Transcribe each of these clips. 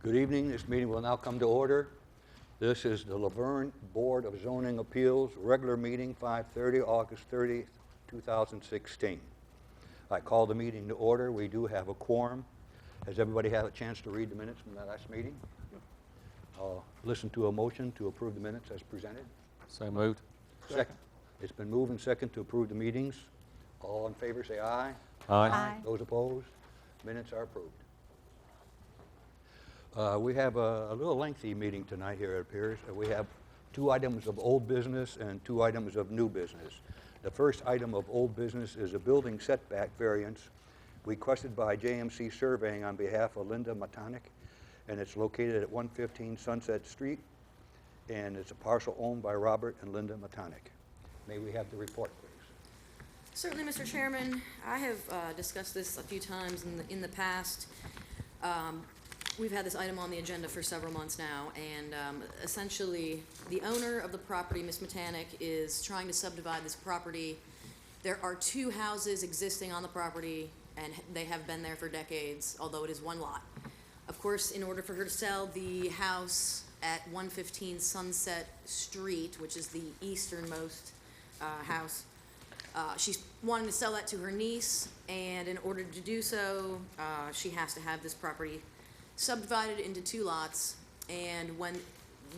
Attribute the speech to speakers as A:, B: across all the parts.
A: Good evening. This meeting will now come to order. This is the Vergne Board of Zoning Appeals, regular meeting, 5:30, August 30th, 2016. I call the meeting to order. We do have a quorum. Has everybody had a chance to read the minutes from that last meeting? I'll listen to a motion to approve the minutes as presented.
B: So moved.
A: Second. It's been moved and second to approve the meetings. All in favor say aye.
B: Aye.
C: Aye.
A: Those opposed? Minutes are approved. We have a little lengthy meeting tonight here, it appears. We have 2 items of old business and 2 items of new business. The first item of old business is a building setback variance requested by JMC Surveying on behalf of Linda Matonic, and it's located at 115 Sunset Street, and it's a parcel owned by Robert and Linda Matonic. May we have the report, please?
C: Certainly, Mr. Chairman. I have discussed this a few times in the past. We've had this item on the agenda for several months now, and essentially, the owner of the property, Ms. Matanic, is trying to subdivide this property. There are 2 houses existing on the property, and they have been there for decades, although it is 1 lot. Of course, in order for her to sell the house at 115 Sunset Street, which is the easternmost house, she's wanting to sell that to her niece, and in order to do so, she has to have this property subdivided into 2 lots. And when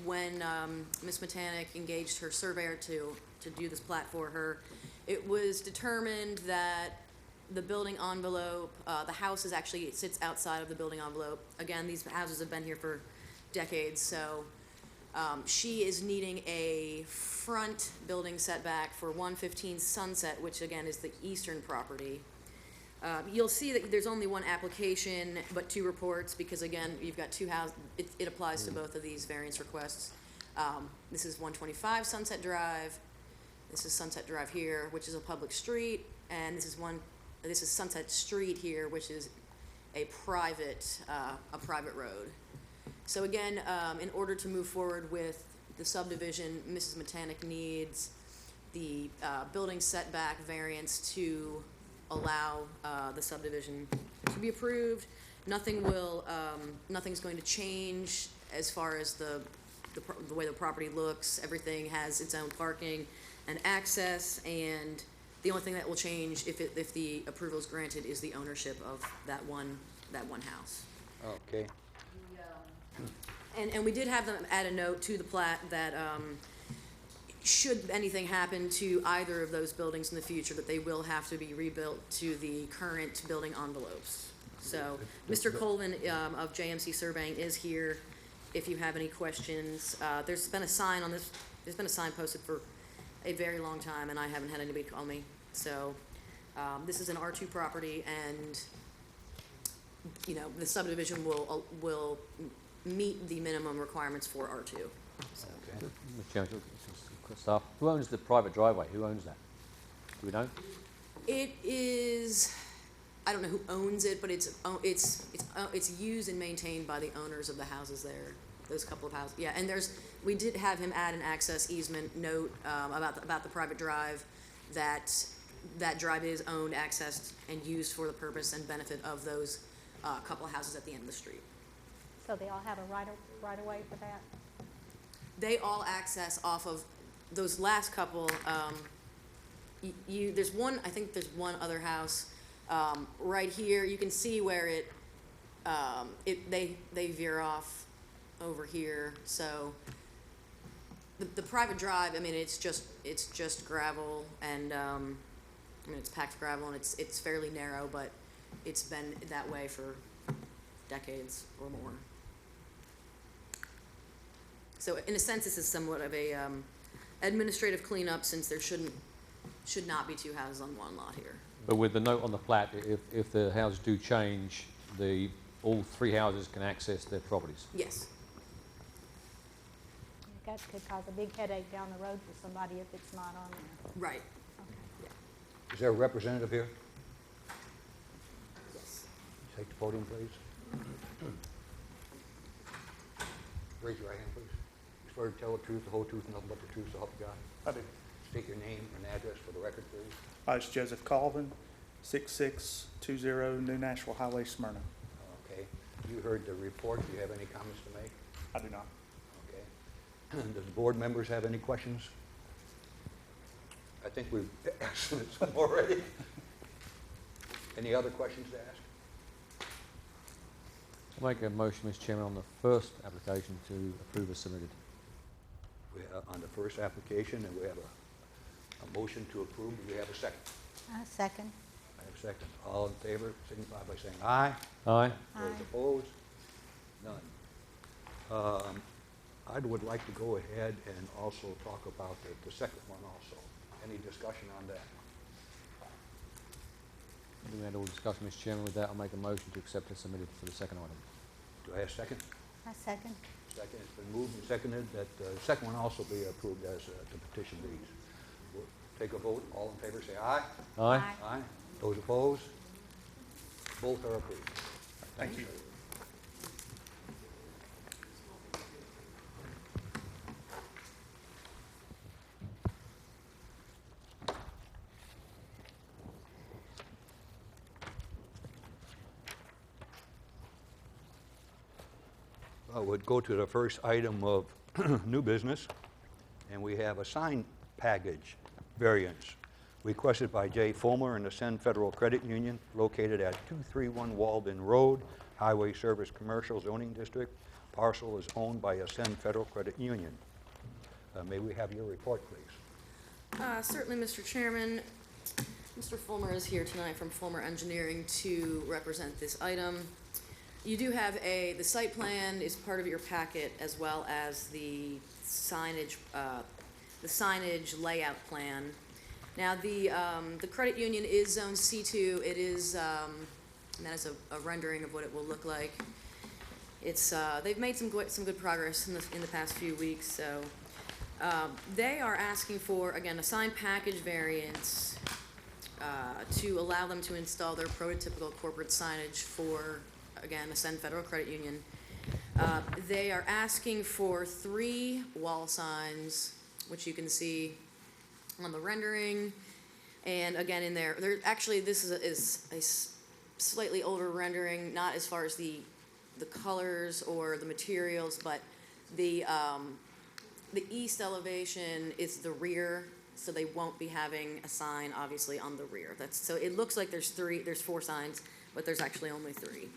C: Ms. Matanic engaged her surveyor to do this plat for her, it was determined that the building envelope, the house it sits outside of the building envelope. Again, these houses have been here for decades, so she is needing a front building setback for 115 Sunset, which again is the eastern property. You'll see that there's only 1 application, but 2 reports, because again, you've got 2 houses. It applies to both of these variance requests. This is 125 Sunset Drive. This is Sunset Drive here, which is a public street, and this is Sunset Street here, which is a private road. So again, in order to move forward with the subdivision, Mrs. Matanic needs the building setback variance to allow the subdivision to be approved. Nothing's going to change as far as the way the property looks. Everything has its own parking and access, and the only thing that will change if the approval is granted is the ownership of that one house.
A: Okay.
C: And we did have them add a note to the plat that should anything happen to either of those buildings in the future, that they will have to be rebuilt to the current building envelopes. So Mr. Colvin of JMC Surveying is here if you have any questions. There's been a sign posted for a very long time, and I haven't had anybody call me. So this is an R2 property, and the subdivision will meet the minimum requirements for R2. So.
A: Okay.
B: Mr. Chairman, quick stuff. Who owns the private driveway? Who owns that? Do we know?
C: It is, I don't know who owns it, but it's used and maintained by the owners of the houses there. Those couple of houses, yeah. And we did have him add an access easement note about the private drive, that drive is owned, accessed, and used for the purpose and benefit of those couple of houses at the end of the street.
D: So they all have a right of way for that?
C: They all access off of those last couple. There's one. I think there's one other house right here. You can see where they veer off over here. So the private drive. I mean, it's just gravel, and it's packed gravel, and it's fairly narrow, but it's been that way for decades or more. So in a sense, this is somewhat of a administrative cleanup, since there should not be 2 houses on 1 lot here.
B: But with the note on the plat, if the houses do change, all 3 houses can access their properties.
C: Yes.
D: That could cause a big headache down the road for somebody if it's not on there.
C: Right.
D: Okay.
A: Is there a representative here?
C: Yes.
A: Take the podium, please. Raise your right hand, please. You swear to tell the truth, the whole truth, and nothing but the truth, so help you God?
E: I do.
A: State your name and address for the record, please.
E: It's Joseph Colvin, 6620 New Nashville Highway, Smyrna.
A: Okay. You heard the report. Do you have any comments to make?
E: I do not.
A: Okay. Does the board members have any questions? I think we've asked some already. Any other questions to ask?
B: I'll make a motion, Mr. Chairman, on the first application to approve as submitted.
A: We have on the first application, and we have a motion to approve. Do we have a second?
D: Second.
A: I have a second. All in favor, signify by saying aye.
B: Aye.
A: Those
D: Aye.
A: opposed? None. I would like to go ahead and also talk about the second one also. Any discussion on that?
B: We had all discussion, Mr. Chairman. With that, I'll make a motion to accept as submitted for the second item.
A: Do I have a second?
D: Second.
A: Second. It's been moved and seconded that the second one also be approved as the petition reads. We'll take a vote. All in favor say aye.
B: Aye.
A: Aye. Those opposed? Both are approved.
E: Thank you.
A: I would go to the first item of new business, and we have a sign package variance requested by Jay Fulmer and the Ascend Federal Credit Union located at 231 Walden Road, Highway Service Commercial Zoning District. Parcel is owned by Ascend Federal Credit Union. May we have your report, please?
C: Certainly, Mr. Chairman. Mr. Fulmer is here tonight from Fulmer Engineering to represent this item. You do have the site plan is part of your packet, as well as the signage layout plan. Now, the credit union is Zone C2. It is, and that is a rendering of what it will look like. It's they've made some good progress in the past few weeks. So they are asking for, again, a sign package variance to allow them to install their prototypical corporate signage for, again, Ascend Federal Credit Union. They are asking for 3 wall signs, which you can see on the rendering, and again in there. Actually, this is a slightly older rendering, not as far as the colors or the materials, but the east elevation is the rear, so they won't be having a sign obviously on the rear. So it looks like there's 4 signs, but there's actually only 3.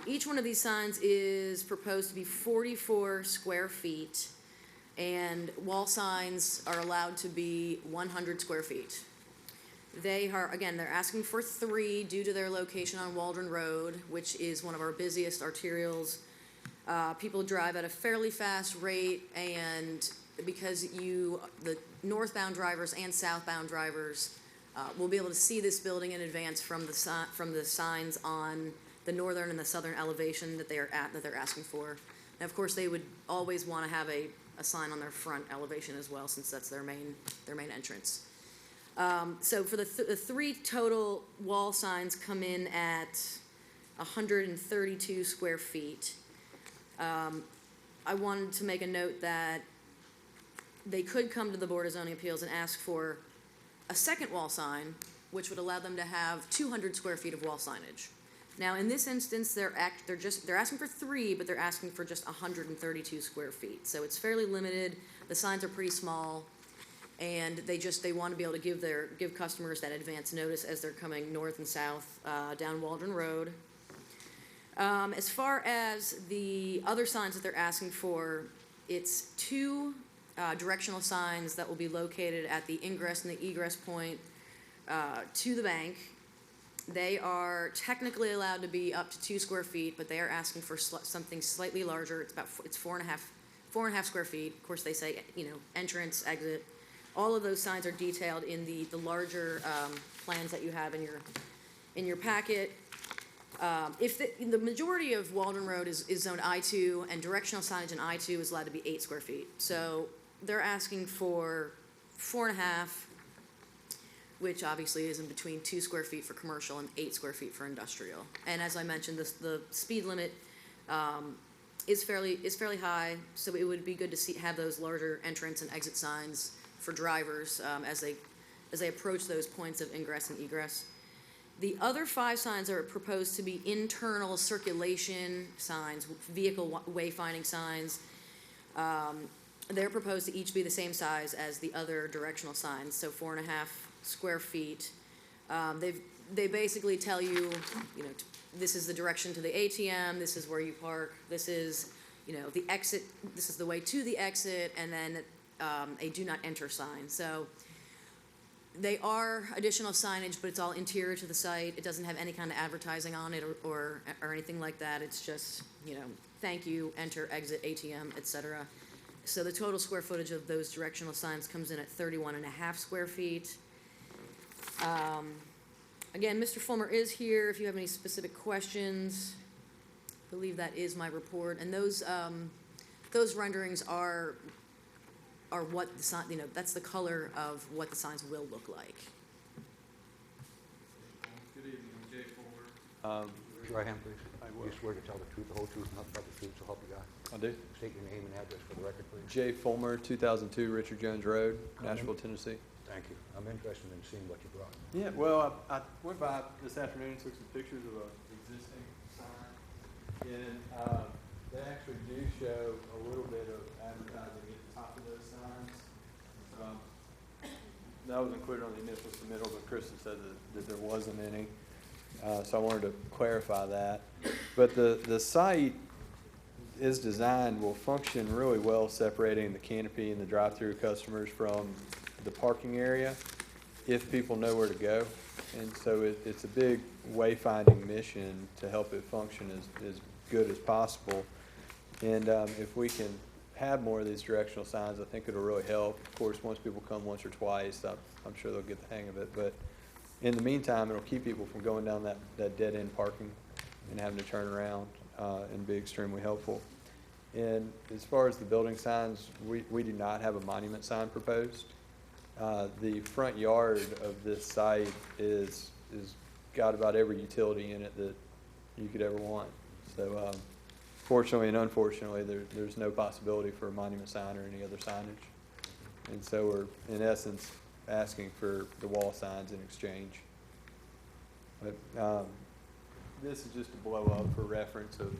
C: Each one of these signs is proposed to be 44 square feet, and wall signs are allowed to be 100 square feet. They are, again, they're asking for 3 due to their location on Waldron Road, which is one of our busiest arterials. People drive at a fairly fast rate, and because the northbound drivers and southbound drivers will be able to see this building in advance from the signs on the northern and the southern elevation that they're asking for. And of course, they would always want to have a sign on their front elevation as well, since that's their main entrance. So for the 3 total wall signs come in at 132 square feet. I wanted to make a note that they could come to the Board of Zoning Appeals and ask for a second wall sign, which would allow them to have 200 square feet of wall signage. Now, in this instance, they're asking for 3, but they're asking for just 132 square feet. So it's fairly limited. The signs are pretty small, and they want to be able to give customers that advance notice as they're coming north and south down Waldron Road. As far as the other signs that they're asking for, it's 2 directional signs that will be located at the ingress and the egress point to the bank. They are technically allowed to be up to 2 square feet, but they are asking for something slightly larger. It's 4.5 square feet. Of course, they say, entrance, exit. All of those signs are detailed in the larger plans that you have in your packet. If the majority of Waldron Road is zone I2, and directional signage in I2 is allowed to be 8 square feet. So they're asking for 4.5, which obviously is in between 2 square feet for commercial and 8 square feet for industrial. And as I mentioned, the speed limit is fairly high, so it would be good to have those larger entrance and exit signs for drivers as they approach those points of ingress and egress. The other 5 signs are proposed to be internal circulation signs, vehicle wayfinding signs. They're proposed to each be the same size as the other directional signs, so 4.5 square feet. They basically tell you, this is the direction to the ATM, this is where you park, this is, the exit, this is the way to the exit, and then a do not enter sign. So they are additional signage, but it's all interior to the site. It doesn't have any kind of advertising on it or anything like that. It's just, thank you, enter, exit, ATM, etc. So the total square footage of those directional signs comes in at 31.5 square feet. Again, Mr. Fulmer is here if you have any specific questions. I believe that is my report. And those renderings are what the sign, that's the color of what the signs will look like.
E: Good evening, I'm Jay Fuller.
A: Raise your right hand, please.
E: I will.
A: You swear to tell the truth, the whole truth, and nothing but the truth, so help you God.
E: I do.
A: State your name and address for the record, please.
E: Jay Fulmer, 2002 Richard Jones Road, Nashville, Tennessee.
A: Thank you. I'm interested in seeing what you brought.
E: Yeah, well, I went by this afternoon and took some pictures of an existing sign. And they actually do show a little bit of advertising at the top of those signs. That was included on the initial submittal, but Kristen said that there wasn't any. So I wanted to clarify that. But the site is designed, will function really well separating the canopy and the drive-through customers from the parking area if people know where to go. And so it's a big wayfinding mission to help it function as good as possible. And if we can have more of these directional signs, I think it'll really help. Of course, once people come once or twice, I'm sure they'll get the hang of it. But in the meantime, it'll keep people from going down that dead-end parking and having to turn around and be extremely helpful. And as far as the building signs, we do not have a monument sign proposed. The front yard of this site is got about every utility in it that you could ever want. So fortunately and unfortunately, there's no possibility for a monument sign or any other signage. And so we're, in essence, asking for the wall signs in exchange. But this is just to blow up for reference of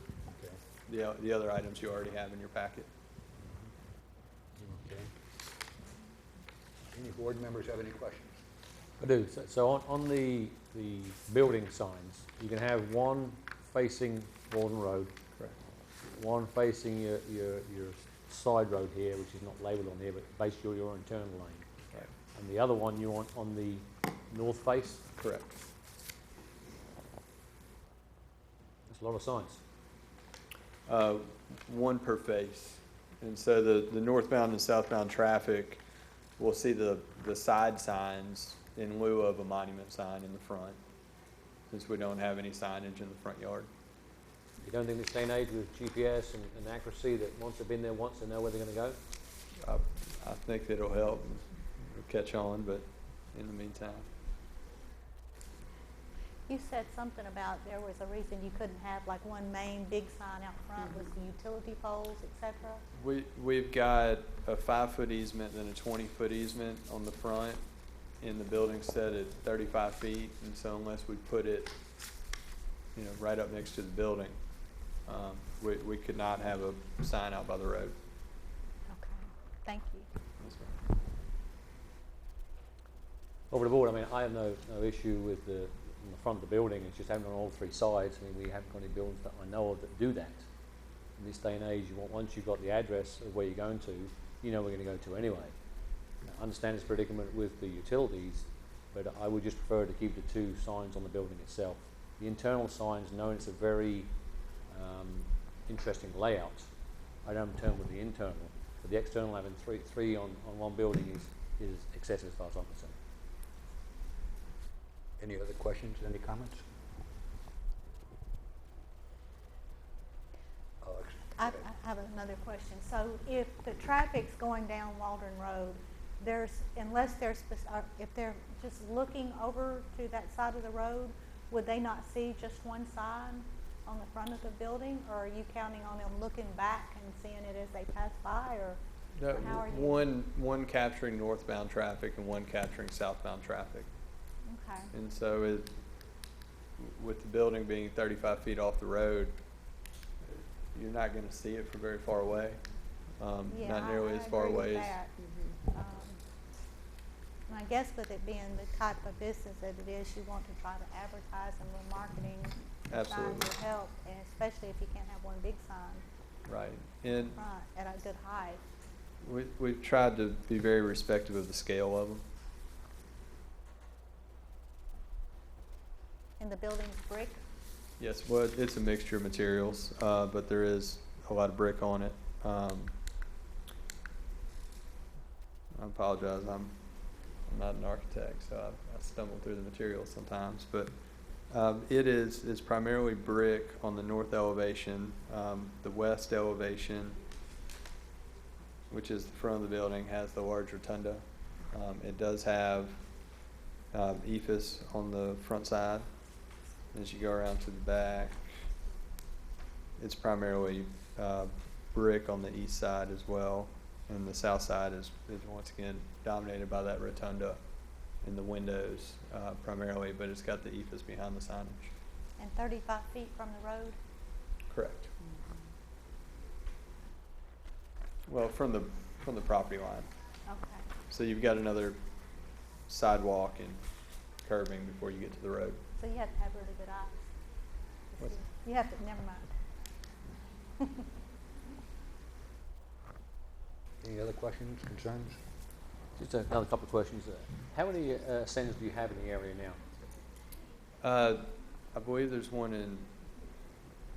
E: the other items you already have in your packet.
A: Okay. Any board members have any questions?
B: I do. So on the building signs, you can have one facing Boardroom Road,
E: Correct.
B: one facing your side road here, which is not labelled on here, but basically your internal lane.
E: Right.
B: And the other one you want on the north face.
E: Correct.
B: That's a lot of signs.
E: One per face. And so the northbound and southbound traffic will see the side signs in lieu of a monument sign in the front, since we don't have any signage in the front yard.
B: You don't think this day and age with GPS and accuracy that once they've been there once, they know where they're going to go?
E: I think that it'll help. It'll catch on, but in the meantime.
D: You said something about there was a reason you couldn't have like one main big sign out front with the utility poles, etc.
E: We've got a 5-foot easement and a 20-foot easement on the front, and the building's set at 35 feet, and so unless we put it, right up next to the building, we could not have a sign out by the road.
D: Okay, thank you.
E: Yes, ma'am.
B: Over the board, I mean, I have no issue with in the front of the building. It's just having it on all 3 sides. I mean, we haven't got any buildings that I know of that do that. In this day and age, once you've got the address of where you're going to, you know where you're going to go to anyway. I understand this predicament with the utilities, but I would just prefer to keep the 2 signs on the building itself. The internal signs, knowing it's a very interesting layout, I don't turn with the internal, but the external having three on one building is excessive as far as I'm concerned.
A: Any other questions, any comments? Alex?
D: I have another question. So if the traffic's going down Waldron Road, if they're just looking over to that side of the road, would they not see just one sign on the front of the building, or are you counting on them looking back and seeing it as they pass by, or how are you?
E: One capturing northbound traffic and one capturing southbound traffic.
D: Okay.
E: And so with the building being 35 feet off the road, you're not gonna see it from very far away.
D: Yeah,
E: Not nearly
D: I
E: as far
D: agree with
E: away as,
D: that. Um, And I guess with it being the type of business that it is, you want to try to advertise and with marketing signs
E: Absolutely.
D: will help, and especially if you can't have one big sign
E: right. And
D: front at a good height.
E: we've tried to be very respectful of the scale of them.
D: And the building's brick,
E: Yes, well, it's a mixture of materials, but there is a lot of brick on it. I apologize, I'm not an architect, so I stumble through the materials sometimes, but it's primarily brick on the north elevation. The west elevation, which is the front of the building, has the large rotunda. It does have ephes on the front side. As you go around to the back, it's primarily brick on the east side as well, and the south side is once again dominated by that rotunda in the windows primarily, but it's got the ephes behind the signage.
D: and 35 feet from the road.
E: Correct. Well, from the property line.
D: Okay.
E: So you've got another sidewalk and curbing before you get to the road.
D: So you have to have really good eyes. to
E: What's-
D: see. You have to, never mind.
A: Any other questions, concerns?
B: Just another couple of questions. How many centers do you have in the area now?
E: I believe there's one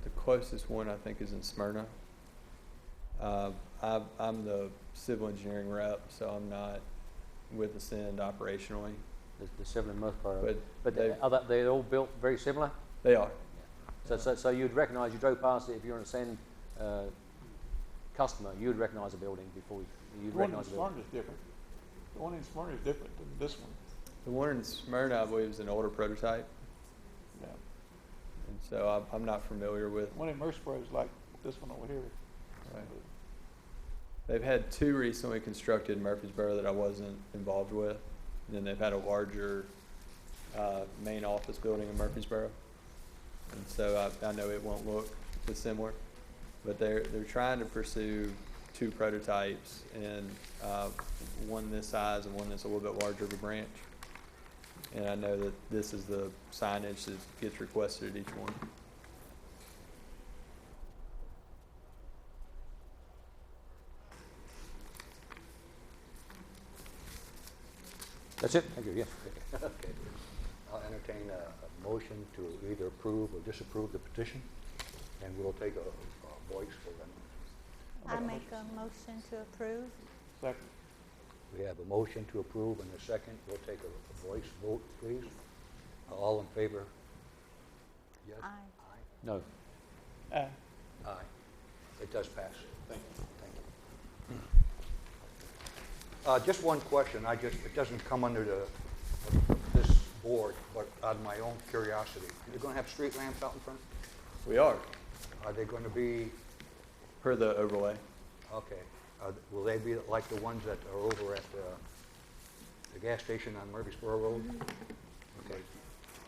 E: the closest one I think is in Smyrna. I'm the civil engineering rep, so I'm not with the Send operationally.
B: The seven in Murfreesboro.
E: But
B: But
E: they-
B: are they all built very similar?
E: They are.
B: So you'd recognise, you drove past it, if you're an Ascend customer, you'd recognise a building before you'd
F: The one in
B: recognise a building.
F: Smyrna is different. The one in Smyrna is different than this one.
E: The one in Smyrna, I believe, is an older prototype,
F: Yeah.
E: and so I'm not familiar with.
F: The one in Murfreesboro is like this one over here.
E: Right. They've had two recently constructed in Murfreesboro that I wasn't involved with. And then they've had a larger main office building in Murfreesboro. And so I know it won't look as similar. But they're trying to pursue two prototypes, and one this size and one that's a little bit larger of a branch. And I know that this is the signage that gets requested at each one.
B: That's it? Thank you, yes.
A: Okay. I'll entertain a motion to either approve or disapprove the petition, and we'll take a voice for them.
D: I make a motion to approve.
F: Second.
A: We have a motion to approve and a second. We'll take a voice vote, please. All in favor? Yes?
D: Aye.
B: No.
F: Aye.
A: Aye. It does pass.
F: Thank you.
A: Thank you. Just one question. It doesn't come under this board, but out of my own curiosity. You're going to have street lamps out in front?
E: We are,
A: Are they going to be,
E: per the overlay.
A: okay, will they be like the ones that are over at the gas station on Murfreesboro Road? Okay.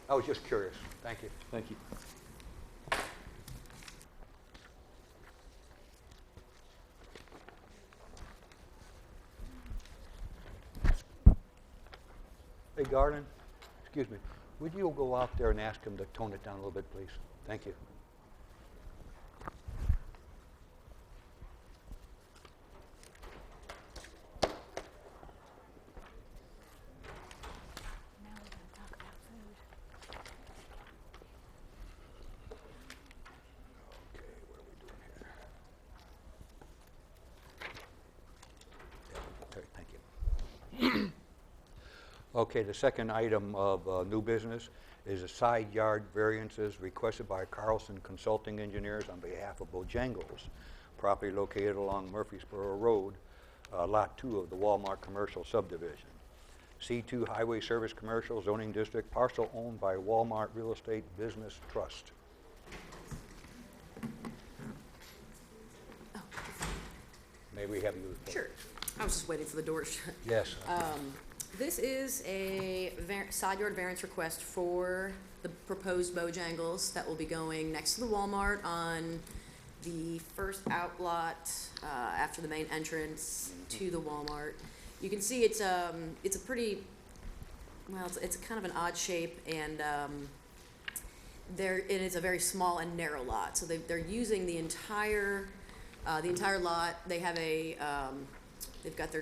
A: I was just curious. Thank you.
E: Thank you.
A: Hey, Garden, excuse me. Would you go out there and ask him to tone it down a little bit, please? Thank you.
D: Now we're gonna talk about food.
A: Okay, what are we doing here? Yeah, okay, thank you. Okay, the second item of new business is a side yard variances requested by Carlson Consulting Engineers on behalf of Bojangles, property located along Murfreesboro Road, Lot 2 of the Walmart Commercial Subdivision. C2 Highway Service Commercial Zoning District, parcel owned by Walmart Real Estate Business Trust. May we have you?
C: Sure. I was just waiting for the door to shut.
A: Yes.
C: This is a side yard variance request for the proposed Bojangles that will be going next to the Walmart on the first outlot after the main entrance to the Walmart. You can see it's a pretty, well, it's kind of an odd shape, and it is a very small and narrow lot. So they're using the entire lot. They have they've got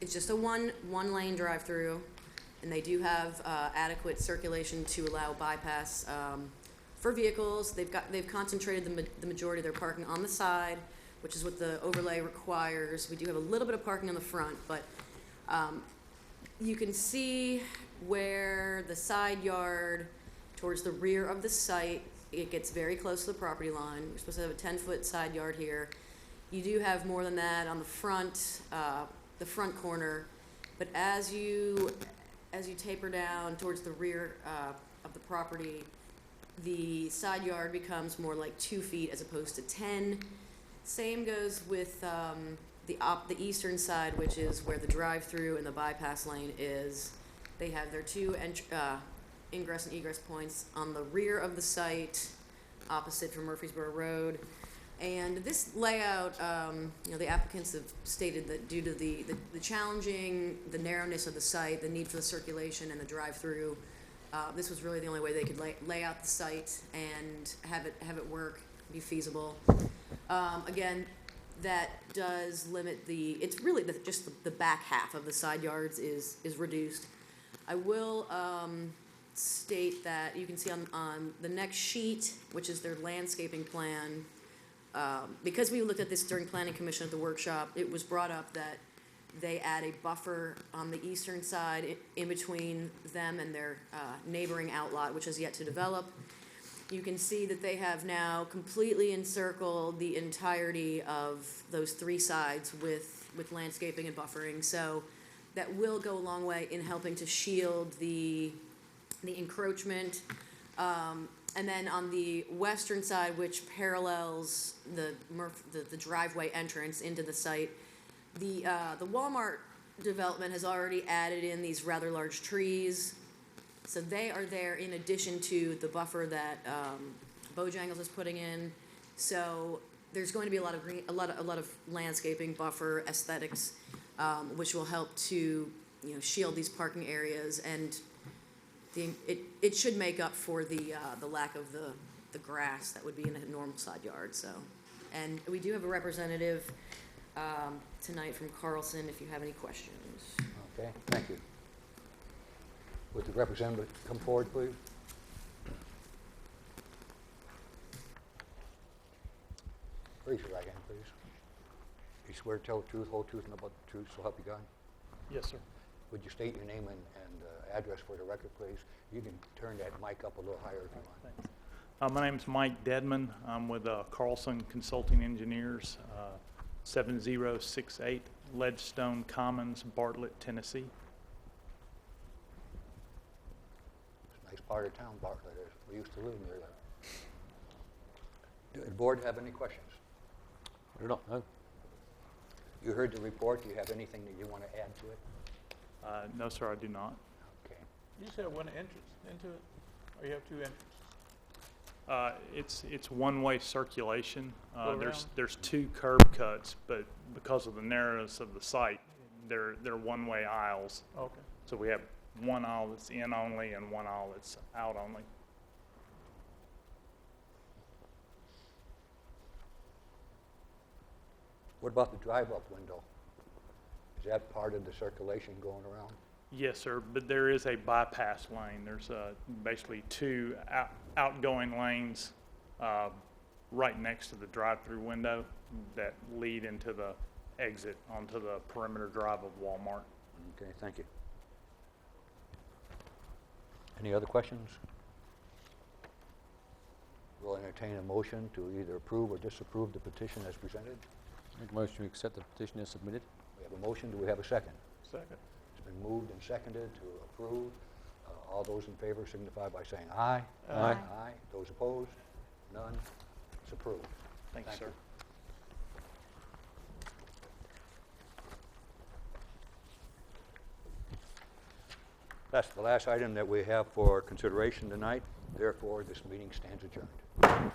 C: it's just a one lane drive through, and they do have adequate circulation to allow bypass for vehicles. They've concentrated the majority of their parking on the side, which is what the overlay requires. We do have a little bit of parking on the front, but you can see where the side yard towards the rear of the site, it gets very close to the property line. We're supposed to have a 10-foot side yard here. You do have more than that on the front corner, but as you taper down towards the rear of the property, the side yard becomes more like 2 feet as opposed to 10. Same goes with the eastern side, which is where the drive-through and the bypass lane is. They have their two ingress and egress points on the rear of the site, opposite from Murfreesboro Road. And this layout, the applicants have stated that due to the narrowness of the site, the need for the circulation and the drive-through, this was really the only way they could lay out the site and have it work, be feasible. Again, that does limit it's really just the back half of the side yards is reduced. I will state that you can see on the next sheet, which is their landscaping plan, because we looked at this during Planning Commission at the workshop, it was brought up that they add a buffer on the eastern side in between them and their neighboring outlot, which is yet to develop. You can see that they have now completely encircled the entirety of those three sides with landscaping and buffering. So that will go a long way in helping to shield the encroachment. And then on the western side, which parallels the driveway entrance into the site, the Walmart development has already added in these rather large trees. So they are there in addition to the buffer that Bojangles is putting in. So there's going to be a lot of green, a lot of landscaping, buffer, aesthetics, which will help to shield these parking areas, and it should make up for the lack of the grass that would be in a normal side yard. So, and we do have a representative tonight from Carlson if you have any questions.
A: Okay, thank you. Would the representative come forward, please? Raise your right hand, please. You swear to tell the truth, whole truth, and nothing but the truth, so help you God?
F: Yes, sir.
A: Would you state your name and address for the record, please? You can turn that mic up a little higher if you want.
F: Thanks. My name's Mike Dedman. I'm with Carlson Consulting Engineers, 7068 Ledgestone Commons, Bartlett, Tennessee.
A: It's a nice part of town, Bartlett is. We used to live near there. Does the board have any questions?
B: I do not know.
A: You heard the report. Do you have anything that you want to add to it?
F: No, sir, I do not.
A: Okay.
F: You just have one entrance into it, or you have two entrances? It's one-way circulation. There's two curb cuts, but because of the narrowness of the site, they're one-way aisles.
G: Okay.
F: So we have one aisle that's in only and one aisle that's out only.
A: What about the drive-up window? Is that part of the circulation going around?
F: Yes, sir, but there is a bypass lane. There's basically two outgoing lanes right next to the drive-through window that lead into the exit onto the perimeter drive of Walmart.
A: Okay, thank you. Any other questions? We'll entertain a motion to either approve or disapprove the petition as presented.
B: Make a motion to accept the petition as submitted.
A: We have a motion. Do we have a second?
G: Second.
A: It's been moved and seconded to approve. All those in favor signify by saying aye.
B: Aye.
A: Aye. Those opposed? None. It's approved.
F: Thank you, sir.
A: That's the last item that we have for consideration tonight. Therefore, this meeting stands adjourned.